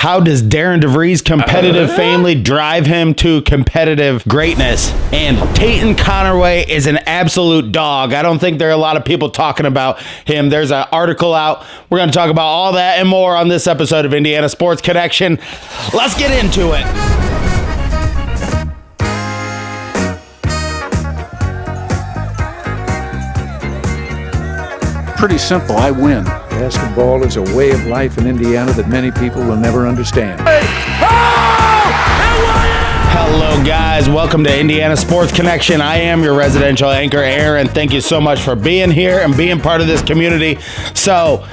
How does Darian DeVries' competitive family drive him to competitive greatness? And Tayton Conerway is an absolute dog. I don't think there are a lot of people talking about him. There's an article out. We're going to talk about all that and more on this episode of Indiana Sports Connection. Let's get into it. Pretty simple. I win. Basketball is a way of life in Indiana that many people will never understand. Hello, guys. Welcome to Indiana Sports Connection. I am your residential anchor, Aaron. Thank you so much for being here and being part of this community. So,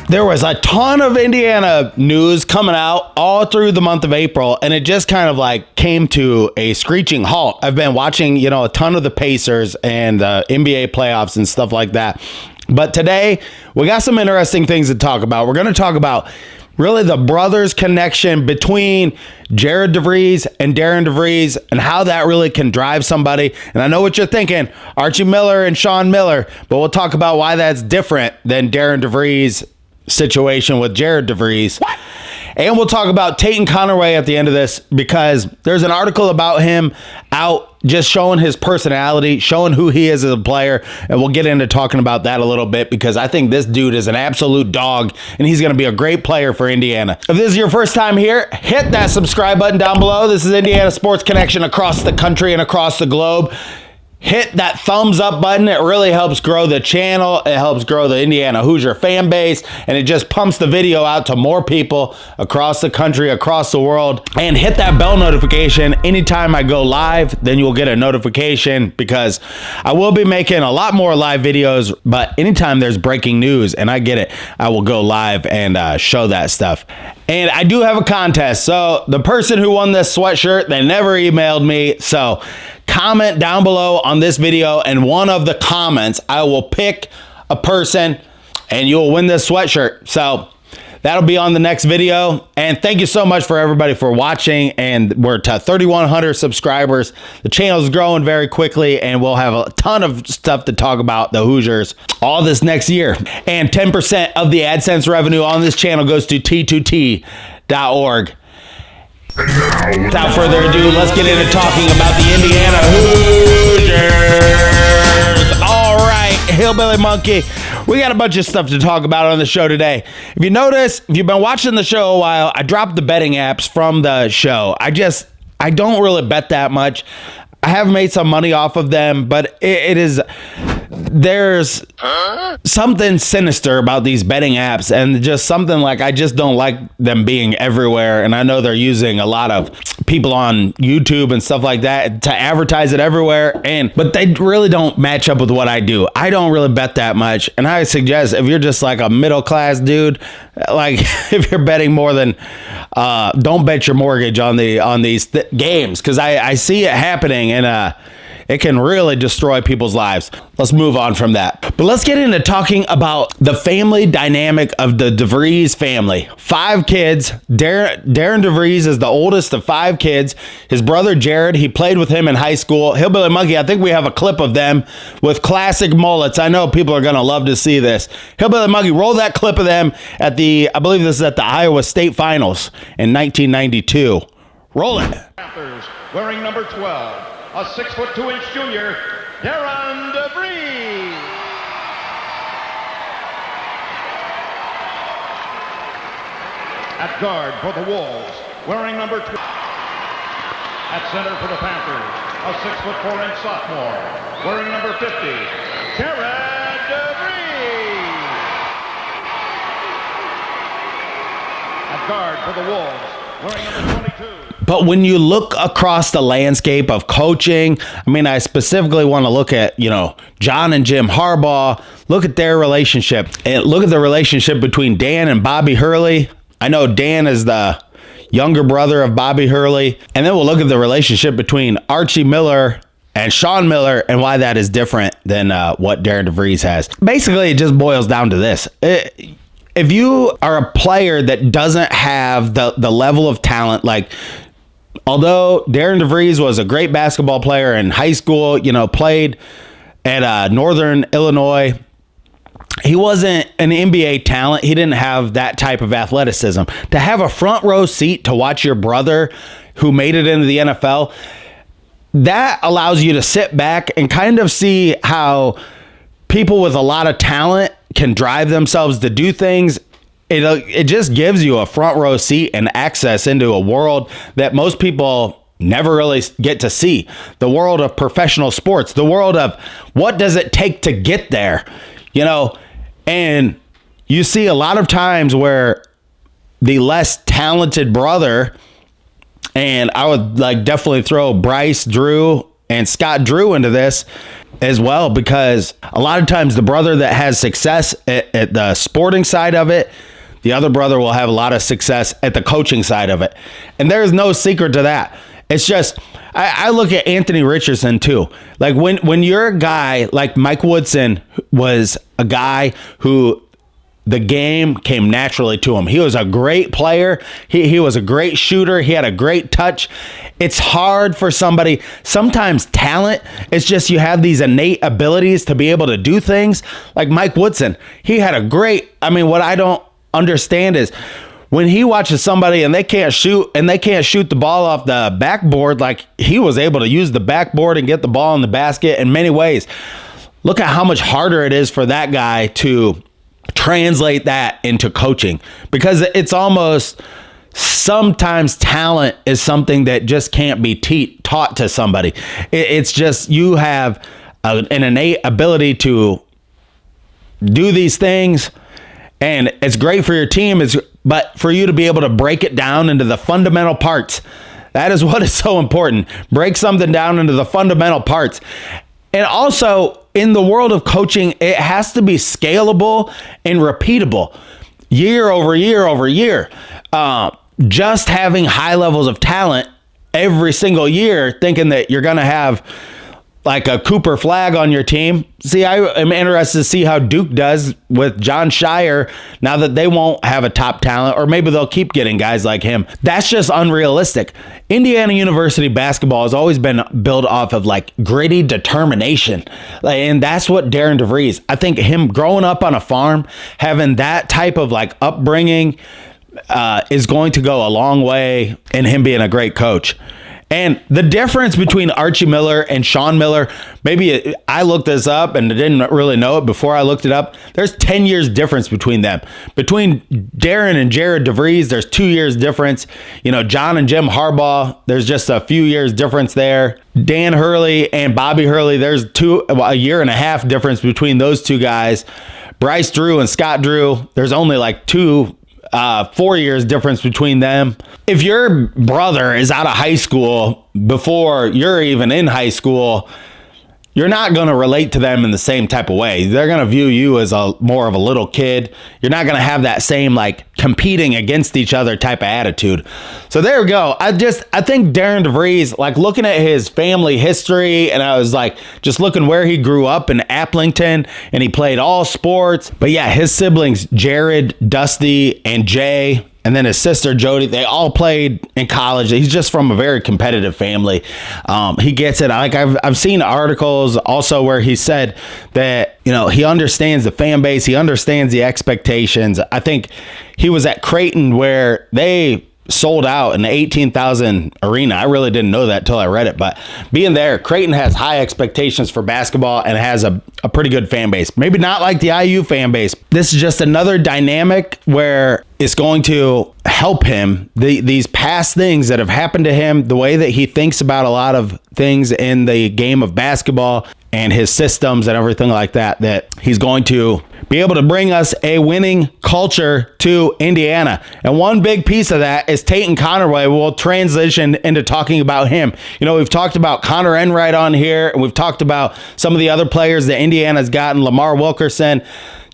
there was a ton of Indiana news coming out all through the month of April, and it just kind of like came to a screeching halt. I've been watching, a ton of the Pacers and the NBA playoffs and stuff like that. But today, we got some interesting things to talk about. We're going to talk about really the brothers' connection between Jared DeVries and Darian DeVries and how that really can drive somebody. And I know what you're thinking, Archie Miller and Sean Miller, but we'll talk about why that's different than Darian DeVries' situation with Jared DeVries. What? And we'll talk about Tayton Conway at the end of this because there's an article about him out just showing his personality, showing who he is as a player. And we'll get into talking about that a little bit because I think this dude is an absolute dog and he's going to be a great player for Indiana. If this is your first time here, hit that subscribe button down below. This is Indiana Sports Connection across the country and across the globe. Hit that thumbs up button. It really helps grow the channel. It helps grow the Indiana Hoosier fan base. And it just pumps the video out to more people across the country, across the world. And hit that bell notification. Anytime I go live, then you'll get a notification because I will be making a lot more live videos. But anytime there's breaking news, and I get it, I will go live and show that stuff. And I do have a contest. So the person who won this sweatshirt, they never emailed me. So comment down below on this video, and one of the comments, I will pick a person and you'll win this sweatshirt. So that'll be on the next video. And thank you so much for everybody for watching. And we're to 3,100 subscribers. The channel is growing very quickly, and we'll have a ton of stuff to talk about the Hoosiers all this next year. And 10% of the AdSense revenue on this channel goes to T2T.org. Without further ado, let's get into talking about the Indiana Hoosiers. All right, Hillbilly Monkey. We got a bunch of stuff to talk about on the show today. If you notice, if you've been watching the show a while, I dropped the betting apps from the show. I don't really bet that much. I have made some money off of them, but there's something sinister about these betting apps, and just something like I just don't like them being everywhere. And I know they're using a lot of people on YouTube and stuff like that to advertise it everywhere, but they really don't match up with what I do. I don't really bet that much, and I suggest if you're just like a middle class dude, like if you're betting more than don't bet your mortgage on these games, because I see it happening, and it can really destroy people's lives. Let's move on from that. But let's get into talking about the family dynamic of the DeVries family. 5 kids. Darian DeVries is the oldest of 5 kids. His brother Jared, he played with him in high school. Hillbilly Monkey, I think we have a clip of them with classic mullets. I know people are going to love to see this. Hillbilly Monkey, roll that clip of them I believe this is at the Iowa State Finals in 1992. Roll it. Panthers wearing number 12. A 6'2" junior, Darian DeVries. At guard for the Wolves, wearing number 12. At center for the Panthers, a 6'4" sophomore, wearing number 50, Darian DeVries. At guard for the Wolves, wearing number 22. But when you look across the landscape of coaching, I specifically want to look at, John and Jim Harbaugh, look at their relationship, and look at the relationship between Dan and Bobby Hurley. I know Dan is the younger brother of Bobby Hurley. And then we'll look at the relationship between Archie Miller and Sean Miller and why that is different than what Darian DeVries has. Basically, it just boils down to this. If you are a player that doesn't have the level of talent, like, although Darian DeVries was a great basketball player in high school, played at Northern Illinois, he wasn't an NBA talent. He didn't have that type of athleticism. To have a front row seat to watch your brother who made it into the NFL, that allows you to sit back and kind of see how people with a lot of talent can drive themselves to do things. It just gives you a front row seat and access into a world that most people never really get to see. The world of professional sports, the world of what does it take to get there, you know? And you see a lot of times where the less talented brother, and I would like definitely throw Bryce Drew and Scott Drew into this as well, because a lot of times the brother that has success at the sporting side of it, the other brother will have a lot of success at the coaching side of it. And there's no secret to that. It's just, I look at Anthony Richardson too. Like when you're a guy like Mike Woodson was a guy who the game came naturally to him. He was a great player. He was a great shooter. He had a great touch. It's hard for somebody, sometimes talent, it's just you have these innate abilities to be able to do things. Like Mike Woodson, he had a great, what I don't understand is when he watches somebody and they can't shoot the ball off the backboard, like he was able to use the backboard and get the ball in the basket in many ways. Look at how much harder it is for that guy to translate that into coaching, because it's almost sometimes talent is something that just can't be taught to somebody. It's just you have an innate ability to do these things, and it's great for your team, but for you to be able to break it down into the fundamental parts, that is what is so important. Break something down into the fundamental parts. And also, in the world of coaching, it has to be scalable and repeatable year over year over year. Just having high levels of talent every single year, thinking that you're going to have like a Cooper Flag on your team. See, I am interested to see how Duke does with John Shire now that they won't have a top talent, or maybe they'll keep getting guys like him. That's just unrealistic. Indiana University basketball has always been built off of like gritty determination. And that's what Darian DeVries, I think him growing up on a farm, having that type of like upbringing is going to go a long way in him being a great coach. And the difference between Archie Miller and Sean Miller, maybe I looked this up and didn't really know it before I looked it up. There's 10 years difference between them. Between Darren and Jared DeVries, there's 2 years difference. John and Jim Harbaugh, there's just a few years difference there. Dan Hurley and Bobby Hurley, there's a year and a half difference between those two guys. Bryce Drew and Scott Drew, there's only like 4 years difference between them. If your brother is out of high school before you're even in high school, you're not going to relate to them in the same type of way. They're going to view you as more of a little kid. You're not going to have that same like competing against each other type of attitude. So there we go. I think Darian DeVries, like looking at his family history, and I was like just looking where he grew up in Applington, and he played all sports. But yeah, his siblings, Jared, Dusty, and Jay, and then his sister Jody, they all played in college. He's just from a very competitive family. He gets it. Like I've seen articles also where he said that, he understands the fan base. He understands the expectations. I think he was at Creighton where they sold out in the 18,000 arena. I really didn't know that till I read it, but being there, Creighton has high expectations for basketball and has a pretty good fan base. Maybe not like the IU fan base. This is just another dynamic where it's going to help him. These past things that have happened to him, the way that he thinks about a lot of things in the game of basketball and his systems and everything like that, that he's going to be able to bring us a winning culture to Indiana. And one big piece of that is Tayton Conerway. We'll transition into talking about him. We've talked about Connor Enright on here, and we've talked about some of the other players that Indiana's gotten, Lamar Wilkerson.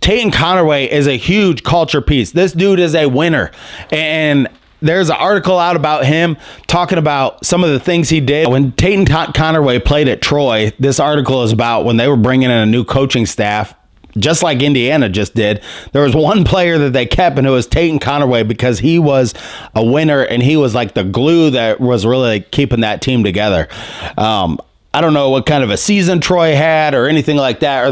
Tayton Conerway is a huge culture piece. This dude is a winner. And there's an article out about him talking about some of the things he did. When Tayton Conerway played at Troy, this article is about when they were bringing in a new coaching staff, just like Indiana just did. There was one player that they kept, and it was Tayton Conerway, because he was a winner, and he was like the glue that was really keeping that team together. I don't know what kind of a season Troy had or anything like that, or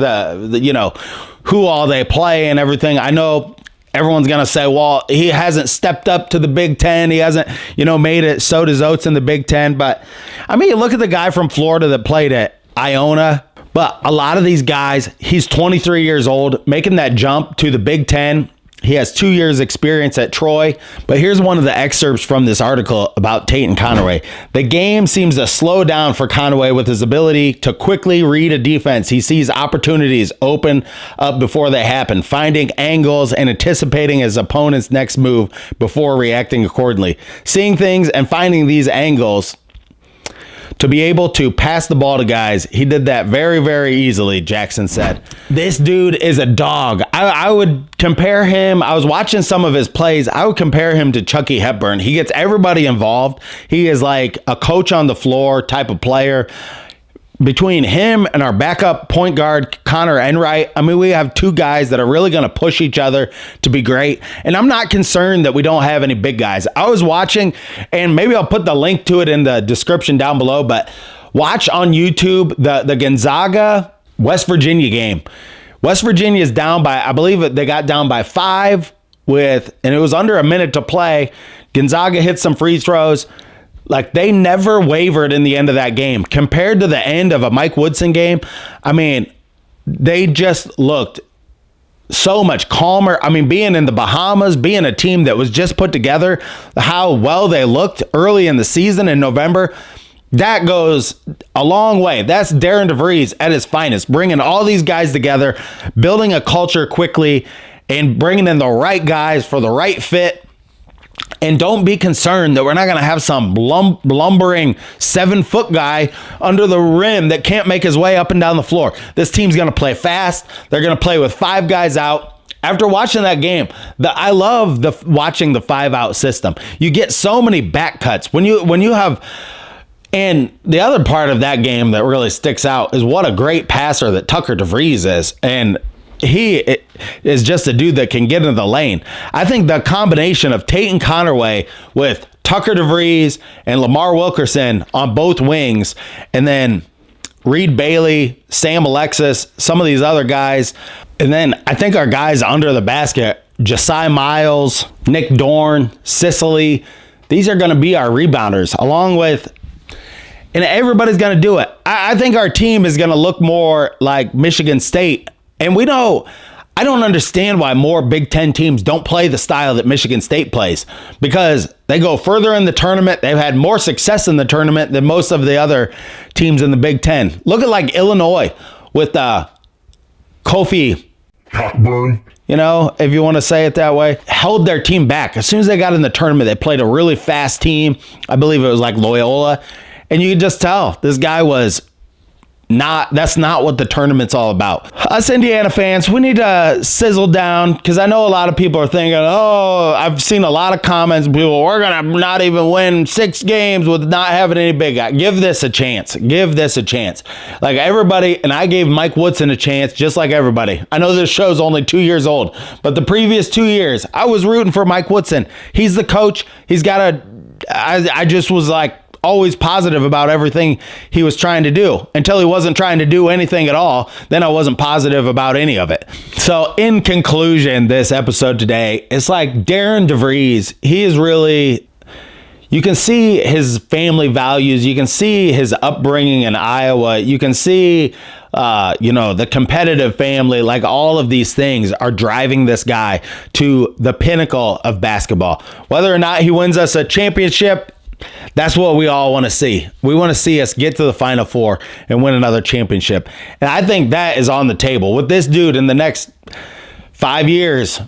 who all they play and everything. I know everyone's going to say, well, he hasn't stepped up to the Big Ten. He hasn't, made it so does Oates in the Big Ten. But, I mean, look at the guy from Florida that played at Iona. But a lot of these guys, he's 23 years old, making that jump to the Big Ten. He has 2 years experience at Troy. But here's one of the excerpts from this article about Tayton Conway. The game seems to slow down for Conway with his ability to quickly read a defense. He sees opportunities open up before they happen, finding angles and anticipating his opponent's next move before reacting accordingly. Seeing things and finding these angles to be able to pass the ball to guys, he did that very, very easily, Jackson said. This dude is a dog. I would compare him. I was watching some of his plays. I would compare him to Chucky Hepburn. He gets everybody involved. He is like a coach on the floor type of player. Between him and our backup point guard, Connor Enright, I mean, we have two guys that are really going to push each other to be great. And I'm not concerned that we don't have any big guys. I was watching, and maybe I'll put the link to it in the description down below, but watch on YouTube the Gonzaga West Virginia game. West Virginia is down by, I believe they got down by 5 and it was under a minute to play. Gonzaga hit some free throws. Like, they never wavered in the end of that game. Compared to the end of a Mike Woodson game, I mean, they just looked so much calmer. I mean, being in the Bahamas, being a team that was just put together, how well they looked early in the season in November, that goes a long way. That's Darian DeVries at his finest, bringing all these guys together, building a culture quickly, and bringing in the right guys for the right fit. And don't be concerned that we're not going to have some lumbering 7-foot guy under the rim that can't make his way up and down the floor. This team's going to play fast. They're going to play with 5 guys out. After watching that game, I love watching the 5-out system. You get so many back cuts when you have. And the other part of that game that really sticks out is what a great passer that Tucker DeVries is. And he is just a dude that can get into the lane. I think the combination of Tayton Conerway with Tucker DeVries and Lamar Wilkerson on both wings, and then Reed Bailey, Sam Alexis, some of these other guys, and then I think our guys under the basket, Josiah Miles, Nick Dorn, Sicily, these are going to be our rebounders, along with, and everybody's going to do it. I think our team is going to look more like Michigan State. And I don't understand why more Big Ten teams don't play the style that Michigan State plays, because they go further in the tournament. They've had more success in the tournament than most of the other teams in the Big Ten. Look at like Illinois with Kofi Cockburn, if you want to say it that way, held their team back. As soon as they got in the tournament, they played a really fast team. I believe it was like Loyola. And you could just tell this guy was that's not what the tournament's all about. Us Indiana fans, we need to sizzle down, because I know a lot of people are thinking, I've seen a lot of comments. People, we're going to not even win 6 games with not having any big guy. Give this a chance. Give this a chance. Like everybody, and I gave Mike Woodson a chance just like everybody. I know this show's only 2 years old, but the previous 2 years, I was rooting for Mike Woodson. He's the coach. He's got I just was like, always positive about everything he was trying to do, until he wasn't trying to do anything at all. Then I wasn't positive about any of it. So in conclusion, this episode today, it's like Darian DeVries, he is really, you can see his family values. You can see his upbringing in Iowa. You can see, the competitive family, like all of these things are driving this guy to the pinnacle of basketball. Whether or not he wins us a championship, that's what we all want to see. We want to see us get to the Final Four and win another championship. And I think that is on the table. With this dude in the next 5 years,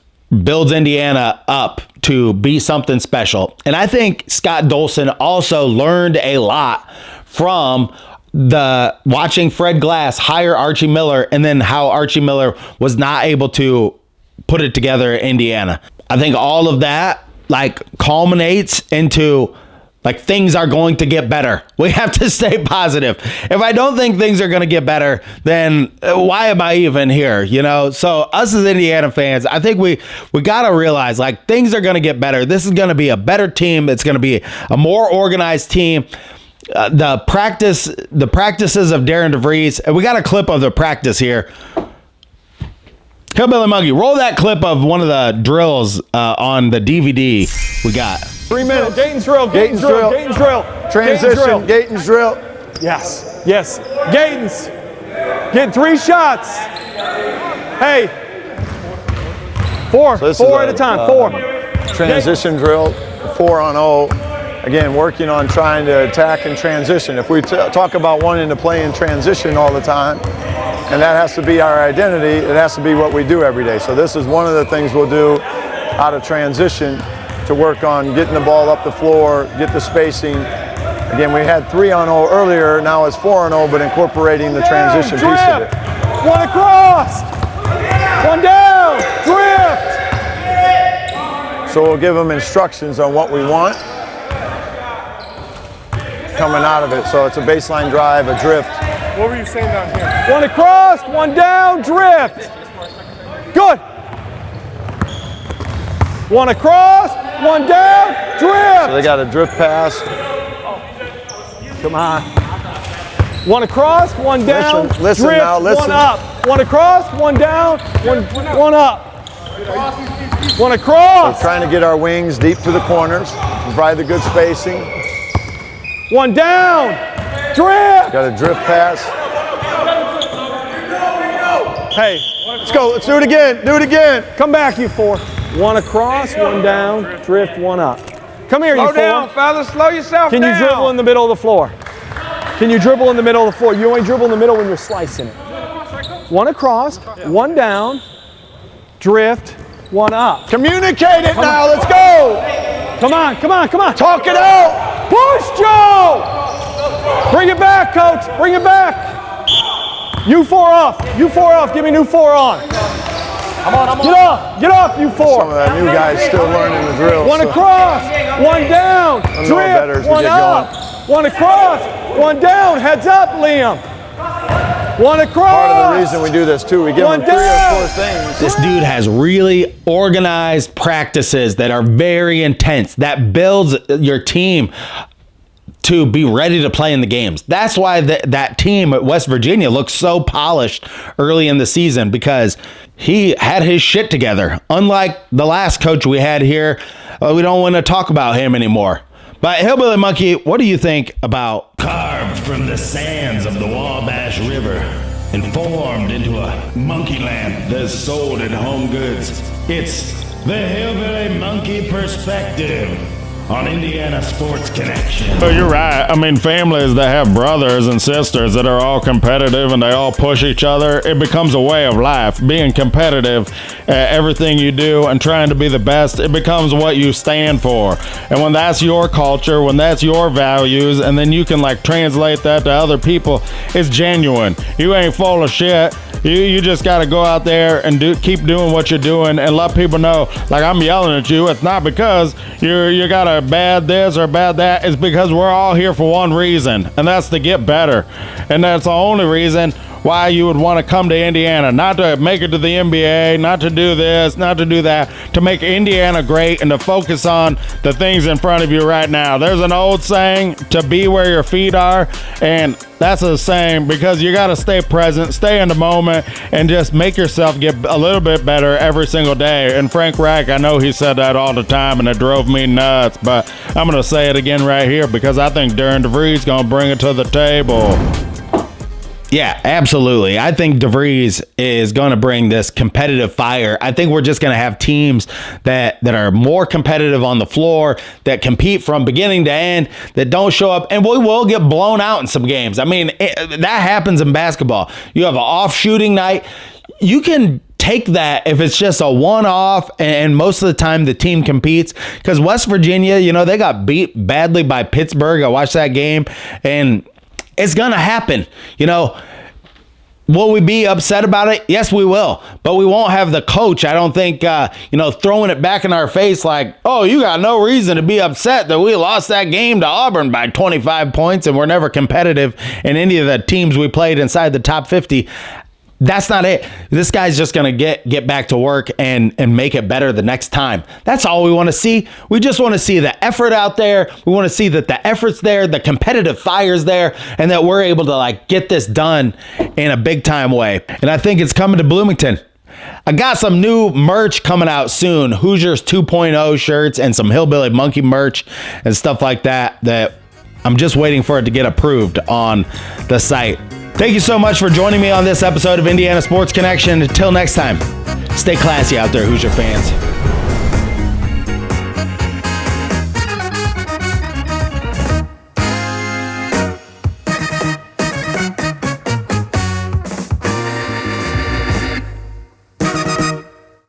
builds Indiana up to be something special. And I think Scott Dolson also learned a lot from watching Fred Glass hire Archie Miller, and then how Archie Miller was not able to put it together in Indiana. I think all of that culminates into things are going to get better. We have to stay positive. If I don't think things are going to get better, then why am I even here? So us as Indiana fans, I think we got to realize things are going to get better. This is going to be a better team. It's going to be a more organized team. The practices of Darian DeVries, and we got a clip of the practice here. Hillbilly Monkey, roll that clip of one of the drills on the DVD we got. 3 minutes. Gaten's drill. Gaten's drill. Gaten's drill. Transition. Gaten's drill. Yes. Yes. Gaten's. Get 3 shots. Hey. 4. So 4 at a time. 4. Transition drill, 4 on 0. Again, working on trying to attack and transition. If we talk about wanting to play in transition all the time, and that has to be our identity, it has to be what we do every day. So this is one of the things we'll do out of transition to work on getting the ball up the floor, get the spacing. Again, we had 3 on 0 earlier, now it's 4 on 0, but incorporating the transition piece of it. 1 across. 1 down. Drift. So we'll give them instructions on what we want coming out of it. So it's a baseline drive, a drift. What were you saying down here? 1 across, 1 down, drift. Good. 1 across, 1 down, drift. So they got a drift pass. Come on. 1 across, 1 down, Listen drift, now, listen. 1 up. 1 across, 1 down, 1 up. 1 across. So trying to get our wings deep to the corners, provide the good spacing. 1 down, drift. Got a drift pass. Hey, Let's go. Let's do it again. Do it again. come back, you 4. 1 across, 1 down, drift, 1 up. Come here, you 4. Slow down, fellas. Slow yourself Can down. you dribble in the middle of the floor? Can you dribble in the middle of the floor? You only dribble in the middle when you're slicing it. 1 across, 1 down, drift, 1 up. Communicate it now. Let's go. Come on, come on, come on. Talk it out. Push, Joe! Bring it back, coach. Bring it back. You 4 off. You 4 off. Give me new 4 on. Get off. Get off, you 4. Some of that new guys still learning the drill. 1 so across, 1 down, know better as drift, we 1 get up. 1 across, 1 down. Heads up, Liam. 1 across. Part of the reason we do this too, we give them 3 or 4 things. This dude has really organized practices that are very intense, that builds your team to be ready to play in the games. That's why that team at West Virginia looked so polished early in the season, because he had his shit together. Unlike the last coach we had here, we don't want to talk about him anymore. But Hillbilly Monkey, what do you think about Carved from the sands of the Wabash River and formed into a monkey lamp that's sold at Home Goods. It's the Hillbilly Monkey Perspective on Indiana Sports Connection. Well, you're right. I mean, families that have brothers and sisters that are all competitive and they all push each other, it becomes a way of life. Being competitive at everything you do and trying to be the best, it becomes what you stand for. And when that's your culture, when that's your values, and then you can like translate that to other people, it's genuine. You ain't full of shit. You just got to go out there and keep doing what you're doing and let people know, like, I'm yelling at you. It's not because you got a bad this or bad that. It's because we're all here for one reason, and that's to get better. And that's the only reason why you would want to come to Indiana, not to make it to the NBA, not to do this, not to do that, to make Indiana great and to focus on the things in front of you right now. There's an old saying, to be where your feet are, and that's a saying because you got to stay present, stay in the moment, and just make yourself get a little bit better every single day. And Frank Reich, I know he said that all the time, and it drove me nuts, but I'm going to say it again right here because I think Darian DeVries is going to bring it to the table. Yeah, absolutely. I think DeVries is going to bring this competitive fire. I think we're just going to have teams that are more competitive on the floor, that compete from beginning to end, that don't show up, and we will get blown out in some games. I mean, that happens in basketball. You have an off shooting night. You can take that if it's just a one-off, and most of the time the team competes, because West Virginia, they got beat badly by Pittsburgh. I watched that game, and it's going to happen. Will we be upset about it? Yes, we will. But we won't have the coach, I don't think, throwing it back in our face like, oh, you got no reason to be upset that we lost that game to Auburn by 25 points and we're never competitive in any of the teams we played inside the top 50. That's not it. This guy's just going to get back to work and make it better the next time. That's all we want to see. We just want to see the effort out there. We want to see that the effort's there, the competitive fire's there, and that we're able to get this done in a big time way. And I think it's coming to Bloomington. I got some new merch coming out soon. Hoosiers 2.0 shirts and some Hillbilly Monkey merch and stuff like that I'm just waiting for it to get approved on the site. Thank you so much for joining me on this episode of Indiana Sports Connection. Until next time, stay classy out there, Hoosier fans.